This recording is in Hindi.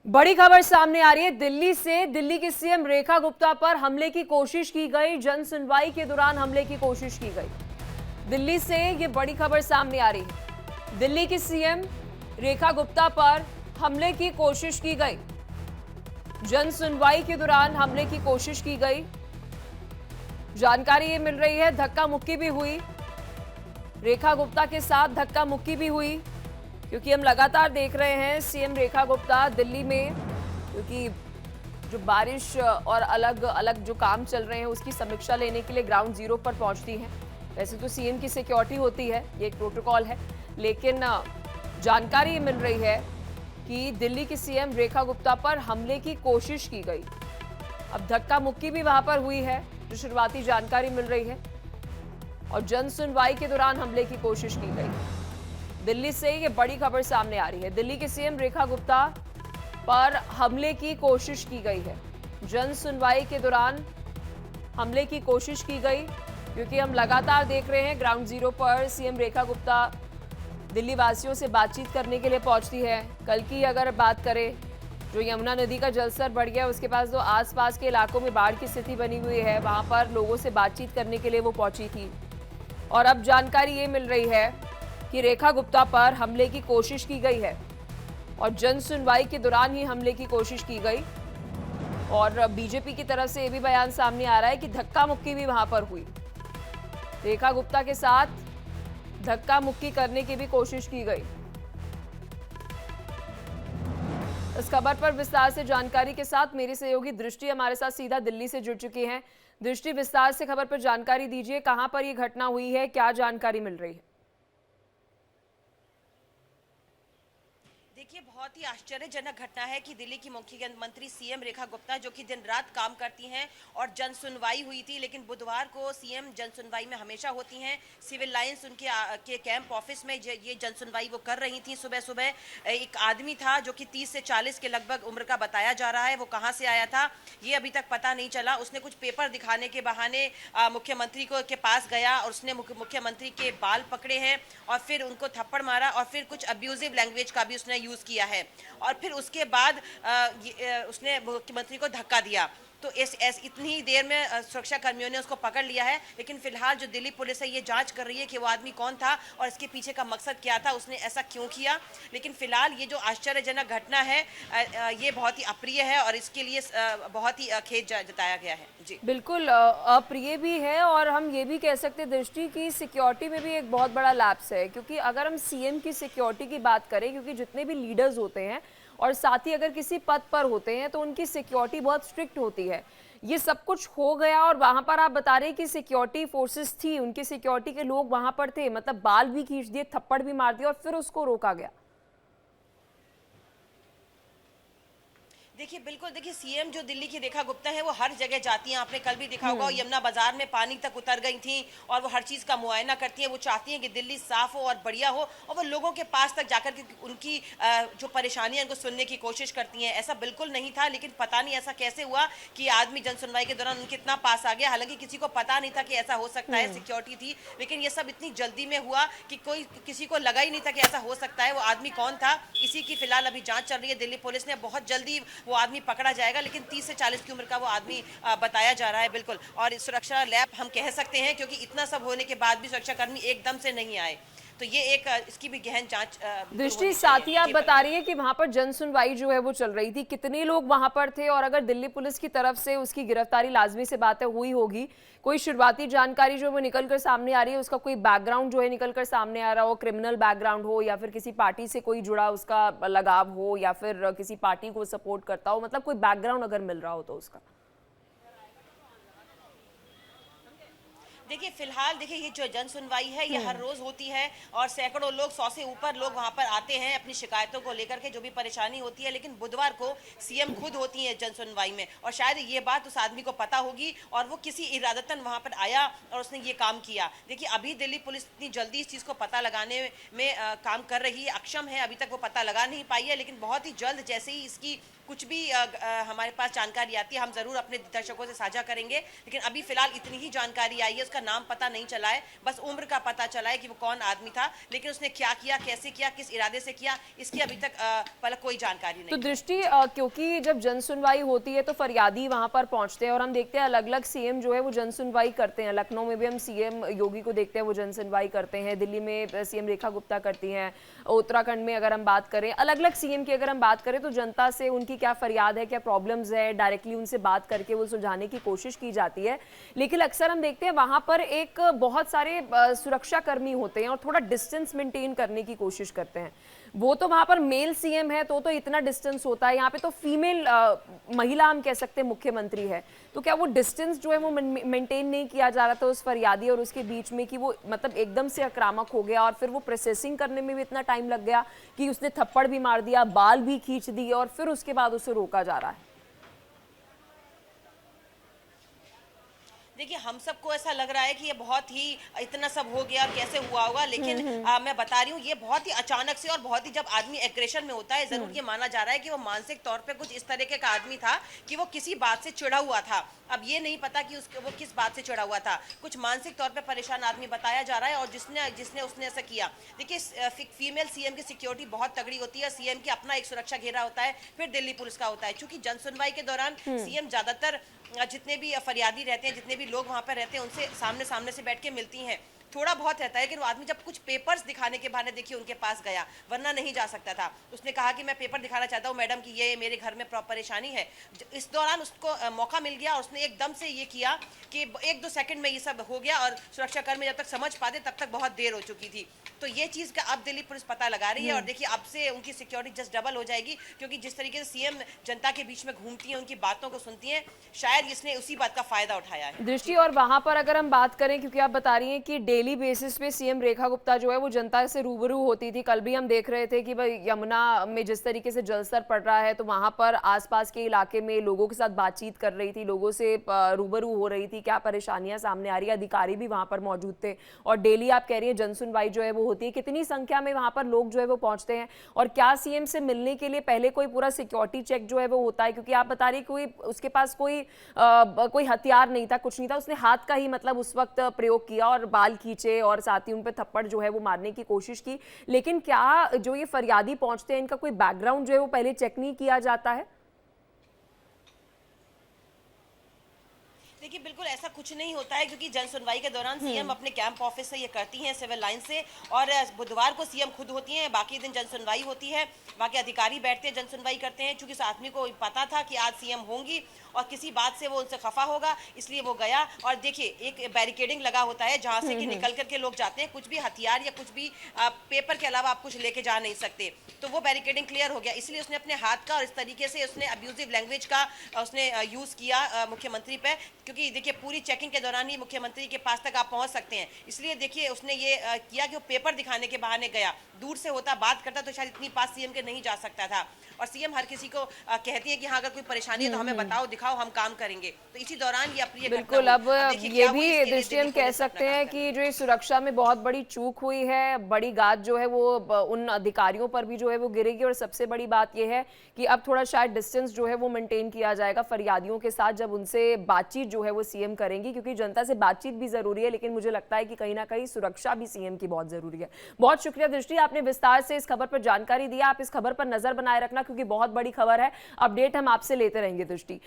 बड़ी खबर सामने आ रही है दिल्ली से। दिल्ली की सीएम रेखा गुप्ता पर हमले की कोशिश की गई, जन सुनवाई के दौरान हमले की कोशिश की गई। दिल्ली से ये बड़ी खबर सामने आ रही है। दिल्ली की सीएम रेखा गुप्ता पर हमले की कोशिश की गई, जन सुनवाई के दौरान हमले की कोशिश की गई। जानकारी ये मिल रही है धक्का मुक्की भी हुई, रेखा गुप्ता के साथ धक्का मुक्की भी हुई, क्योंकि हम लगातार देख रहे हैं सीएम रेखा गुप्ता दिल्ली में, क्योंकि जो बारिश और अलग अलग जो काम चल रहे हैं उसकी समीक्षा लेने के लिए ग्राउंड जीरो पर पहुंचती हैं। वैसे तो सीएम की सिक्योरिटी होती है, ये एक प्रोटोकॉल है, लेकिन जानकारी ये मिल रही है कि दिल्ली की सीएम रेखा गुप्ता पर हमले की कोशिश की गई। अब धक्का मुक्की भी वहां पर हुई है, जो शुरुआती जानकारी मिल रही है, और जन सुनवाई के दौरान हमले की कोशिश की गई। दिल्ली से ये बड़ी खबर सामने आ रही है। दिल्ली के सीएम रेखा गुप्ता पर हमले की कोशिश की गई है, जन सुनवाई के दौरान हमले की कोशिश की गई, क्योंकि हम लगातार देख रहे हैं ग्राउंड जीरो पर सीएम रेखा गुप्ता दिल्ली वासियों से बातचीत करने के लिए पहुंचती है। कल की अगर बात करें, जो यमुना नदी का जलस्तर बढ़ गया, उसके पास जो आसपास के इलाकों में बाढ़ की स्थिति बनी हुई है, वहां पर लोगों से बातचीत करने के लिए वो पहुंची थी। और अब जानकारी ये मिल रही है कि रेखा गुप्ता पर हमले की कोशिश की गई है, और जन सुनवाई के दौरान ही हमले की कोशिश की गई। और बीजेपी की तरफ से ये भी बयान सामने आ रहा है कि धक्का मुक्की भी वहां पर हुई, रेखा गुप्ता के साथ धक्का मुक्की करने की भी कोशिश की गई। इस खबर पर विस्तार से जानकारी के साथ मेरी सहयोगी दृष्टि हमारे साथ सीधा दिल्ली से जुड़ चुकी हैं। दृष्टि, विस्तार से खबर पर जानकारी दीजिए, कहां पर यह घटना हुई है, क्या जानकारी मिल रही है? देखिए, बहुत ही आश्चर्यजनक घटना है कि दिल्ली की मुख्यमंत्री सीएम रेखा गुप्ता, जो कि दिन रात काम करती हैं, और जन सुनवाई हुई थी, लेकिन बुधवार को सीएम जन सुनवाई में हमेशा होती हैं। सिविल लाइंस उनके के कैंप ऑफिस में ये जन सुनवाई वो कर रही थी। सुबह सुबह एक आदमी था जो कि 30 से 40 के लगभग उम्र का बताया जा रहा है, वो कहाँ से आया था ये अभी तक पता नहीं चला। उसने कुछ पेपर दिखाने के बहाने मुख्यमंत्री को के पास गया, और उसने मुख्यमंत्री के बाल पकड़े हैं, और फिर उनको थप्पड़ मारा, और फिर कुछ अब्यूजिव लैंग्वेज का भी उसने यूज किया है, और फिर उसके बाद उसने मुख्यमंत्री को धक्का दिया। तो इतनी ही देर में सुरक्षा कर्मियों ने उसको पकड़ लिया है, लेकिन फिलहाल जो दिल्ली पुलिस है ये जांच कर रही है कि वो आदमी कौन था और इसके पीछे का मकसद क्या था, उसने ऐसा क्यों किया। लेकिन फिलहाल ये जो आश्चर्यजनक घटना है ये बहुत ही अप्रिय है, और इसके लिए बहुत ही खेद जताया गया है। जी बिल्कुल अप्रिय भी है, और हम ये भी कह सकते हैं दृष्टि की सिक्योरिटी में भी एक बहुत बड़ा लैप्स है, क्योंकि अगर हम सीएम की सिक्योरिटी की बात करें, क्योंकि जितने भी लीडर्स होते हैं और साथ ही अगर किसी पद पर होते हैं तो उनकी सिक्योरिटी बहुत स्ट्रिक्ट होती है। ये सब कुछ हो गया, और वहां पर आप बता रहे हैं कि सिक्योरिटी फोर्सेस थी, उनकी सिक्योरिटी के लोग वहां पर थे, मतलब बाल भी खींच दिए, थप्पड़ भी मार दिया, और फिर उसको रोका गया। देखिए, बिल्कुल, देखिए, सीएम जो दिल्ली की रेखा गुप्ता है वो हर जगह जाती हैं। आपने कल भी देखा होगा, यमुना बाजार में पानी तक उतर गई थी, और वो हर चीज़ का मुआयना करती हैं। वो चाहती हैं कि दिल्ली साफ हो और बढ़िया हो, और वो लोगों के पास तक जाकर के उनकी जो परेशानियां उनको सुनने की कोशिश करती हैं। ऐसा बिल्कुल नहीं था, लेकिन पता नहीं ऐसा कैसे हुआ कि आदमी जन सुनवाई के दौरान उनके इतना पास आ गया। हालांकि किसी को पता नहीं था कि ऐसा हो सकता है, सिक्योरिटी थी, लेकिन ये सब इतनी जल्दी में हुआ कि कोई किसी को लगा ही नहीं था कि ऐसा हो सकता है। वो आदमी कौन था, इसी की फिलहाल अभी जांच चल रही है। दिल्ली पुलिस ने बहुत जल्दी वो आदमी पकड़ा जाएगा, लेकिन 30 से 40 की उम्र का वो आदमी बताया जा रहा है। बिल्कुल, और सुरक्षा लैब हम कह सकते हैं, क्योंकि इतना सब होने के बाद भी सुरक्षाकर्मी एकदम से नहीं आए, तो ये एक इसकी भी गहन जांच दृष्टि, साथ ही आप बता रही है कि वहां पर जन सुनवाई जो है वो चल रही थी, कितने लोग वहां पर थे, और अगर दिल्ली पुलिस की तरफ से उसकी गिरफ्तारी लाजमी से बातें हुई होगी, कोई शुरुआती जानकारी जो वो निकल कर सामने आ रही है, उसका कोई बैकग्राउंड जो है निकल कर सामने आ रहा हो, क्रिमिनल बैकग्राउंड हो, या फिर किसी पार्टी से कोई जुड़ा उसका लगाव हो, या फिर किसी पार्टी को सपोर्ट करता हो, मतलब कोई बैकग्राउंड अगर मिल रहा हो तो उसका? देखिए, फिलहाल देखिए, ये जो जन सुनवाई है ये हर रोज होती है, और सैकड़ों लोग, 100 से ऊपर लोग वहां पर आते हैं अपनी शिकायतों को लेकर के, जो भी परेशानी होती है। लेकिन बुधवार को सीएम खुद होती है जन सुनवाई में, और शायद ये बात उस आदमी को पता होगी, और वो किसी इरादतन वहां पर आया और उसने ये काम किया। देखिए, अभी दिल्ली पुलिस इतनी जल्दी इस चीज को पता लगाने में काम कर रही है, अक्षम है, अभी तक वो पता लगा नहीं पाई है, लेकिन बहुत ही जल्द जैसे ही इसकी कुछ भी हमारे पास जानकारी आती है हम जरूर अपने दर्शकों से साझा करेंगे। लेकिन अभी फिलहाल इतनी ही जानकारी आई है, उसका उसका नाम पता नहीं चला है, बस उम्र का पता चला है कि वो कौन आदमी था, लेकिन उसने क्या किया, कैसे किया, किस इरादे से किया, इसकी अभी तक पलक कोई जानकारी नहीं। तो दृष्टि, क्योंकि जब जन सुनवाई होती है तो फरियादी वहां पर पहुंचते हैं और हम देखते हैं अलग अलग सीएम जो है वो जन सुनवाई करते हैं। लखनऊ में भी हम सीएम योगी को देखते हैं, वो जन सुनवाई करते हैं। दिल्ली में सीएम रेखा गुप्ता करती हैं। उत्तराखंड में अगर हम बात करें, अलग अलग सीएम की अगर हम बात करें, तो जनता से उनकी क्या फरियाद है, क्या प्रॉब्लम्स है, डायरेक्टली उनसे बात करके वो सुलझाने की कोशिश की जाती है। लेकिन अक्सर हम देखते हैं वहां पर एक बहुत सारे सुरक्षा कर्मी होते हैं और थोड़ा डिस्टेंस मेंटेन करने की कोशिश करते हैं। वो तो वहां पर मेल सीएम है तो इतना डिस्टेंस होता है, यहाँ पे तो फीमेल महिला हम कह सकते हैं मुख्यमंत्री है, तो क्या वो डिस्टेंस जो है वो मेंटेन नहीं किया जा रहा था उस फरियादी और उसके बीच में, कि वो मतलब एकदम से आक्रामक हो गया और फिर वो प्रोसेसिंग करने में भी इतना टाइम लग गया कि उसने थप्पड़ भी मार दिया, बाल भी खींच दिए और फिर उसके बाद उसे रोका जा रहा है। देखिए, हम सबको ऐसा लग रहा है कि ये बहुत ही इतना सब हो गया, कैसे हुआ होगा, लेकिन मैं बता रही हूँ ये बहुत ही अचानक से और बहुत ही, जब आदमी एग्रेशन में होता है, जरूर ये माना जा रहा है कि वो मानसिक तौर पे कुछ इस तरीके का आदमी था कि वो किसी बात से चिढ़ा हुआ था। अब ये नहीं पता कि वो किस बात से चिढ़ा हुआ था, कुछ मानसिक तौर पे परेशान आदमी बताया जा रहा है, और जिसने उसने ऐसा किया। देखिए, फीमेल सीएम की सिक्योरिटी बहुत तगड़ी होती है, सीएम की अपना एक सुरक्षा घेरा होता है, फिर दिल्ली पुलिस का होता है। चूंकि जन सुनवाई के दौरान सीएम ज्यादातर जितने भी फरियादी रहते हैं, जितने भी लोग वहां पर रहते हैं, उनसे सामने सामने से बैठ के मिलती हैं, थोड़ा बहुत रहता है। लेकिन वो आदमी जब कुछ पेपर्स दिखाने के बहाने देखिए उनके पास गया, वरना नहीं जा सकता था। उसने कहा कि मैं पेपर दिखाना चाहता हूँ मैडम कि ये मेरे घर में परेशानी है। इस दौरान उसको मौका मिल गया और उसने एकदम से ये किया कि 1-2 सेकंड में ये सब हो गया, और सुरक्षाकर्मी जब तक समझ पाते तब तक बहुत देर हो चुकी थी। तो ये चीज का अब दिल्ली पुलिस पता लगा रही है, और देखिए अब से उनकी सिक्योरिटी जस्ट डबल हो जाएगी, क्योंकि जिस तरीके से सीएम जनता के बीच में घूमती है, उनकी बातों को सुनती है, शायद इसने उसी बात का फायदा उठाया है। दृष्टि, और वहां पर अगर हम बात करें, क्योंकि आप बता रही हैं कि डेली बेसिस पे सीएम रेखा गुप्ता जो है वो जनता से रूबरू होती थी। कल भी हम देख रहे थे कि भाई यमुना में जिस तरीके से जलस्तर पड़ रहा है, तो वहां पर आसपास के इलाके में लोगों के साथ बातचीत कर रही थी, लोगों से रूबरू हो रही थी, क्या परेशानियां सामने आ रही है। अधिकारी भी वहां पर मौजूद थे, और डेली आप कह रही है जन सुनवाई जो है वो होती है। कितनी संख्या में वहां पर लोग जो है वो पहुंचते हैं, और क्या सीएम से मिलने के लिए पहले कोई पूरा सिक्योरिटी चेक जो है वो होता है? क्योंकि आप बता रही कोई उसके पास कोई हथियार नहीं था, कुछ नहीं था, उसने हाथ का ही मतलब उस वक्त प्रयोग किया और बाल खींचे और साथ ही उन पे थप्पड़ जो है वो मारने की कोशिश की। लेकिन क्या जो ये फरियादी पहुंचते हैं, इनका कोई बैकग्राउंड जो है वो पहले चेक नहीं किया जाता है? देखिए, बिल्कुल ऐसा कुछ नहीं होता है, क्योंकि जन सुनवाई के दौरान सीएम अपने कैंप ऑफिस से ये करती हैं, सिविल लाइन से, और बुधवार को सीएम खुद होती हैं, बाकी दिन जन सुनवाई होती है, बाकी अधिकारी बैठते हैं, जन सुनवाई करते हैं। चूंकि उस आदमी को पता था कि आज सीएम होंगी और किसी बात से वो उनसे खफा होगा, इसलिए वो गया। और देखिए, एक बैरिकेडिंग लगा होता है जहां से कि निकल करके लोग जाते हैं, कुछ भी हथियार या कुछ भी पेपर के अलावा आप कुछ लेके जा नहीं सकते, तो वो बैरिकेडिंग क्लियर हो गया। इसलिए उसने अपने हाथ का, और इस तरीके से उसने अब्यूजिव लैंग्वेज का उसने यूज किया मुख्यमंत्री पे, क्योंकि देखिए पूरी चेकिंग के दौरान ही मुख्यमंत्री के पास तक आप पहुंच सकते हैं। इसलिए देखिए उसने ये किया कि वो पेपर दिखाने के बहाने गया, दूर से होता, बात करता तो शायद इतनी पास सीएम के नहीं जा सकता था। और सीएम हर किसी को कहती है कि हाँ, अगर कोई परेशानी है तो हमें बताओ, दिखाओ, हम काम करेंगे। तो इसी दौरान ये अप्रिय बिल्कुल, अब ये भी दृष्टि हम कह सकते हैं कि जो सुरक्षा में बहुत बड़ी चूक हुई है, बड़ी गाज जो है वो उन अधिकारियों पर भी जो है वो गिरेगी। और सबसे बड़ी बात ये है कि अब थोड़ा शायद डिस्टेंस जो है वो मेंटेन किया जाएगा फरियादियों के साथ, जब उनसे बातचीत जो है वो सीएम करेंगी, क्योंकि जनता से बातचीत भी जरूरी है, लेकिन मुझे लगता है कि कहीं ना कहीं सुरक्षा भी सीएम की बहुत जरूरी है। बहुत शुक्रिया दृष्टि, आपने विस्तार से इस खबर पर जानकारी दी। आप इस खबर पर नजर बनाए रखना, क्योंकि बहुत बड़ी खबर है। अपडेट हम आपसे लेते रहेंगे दृष्टि।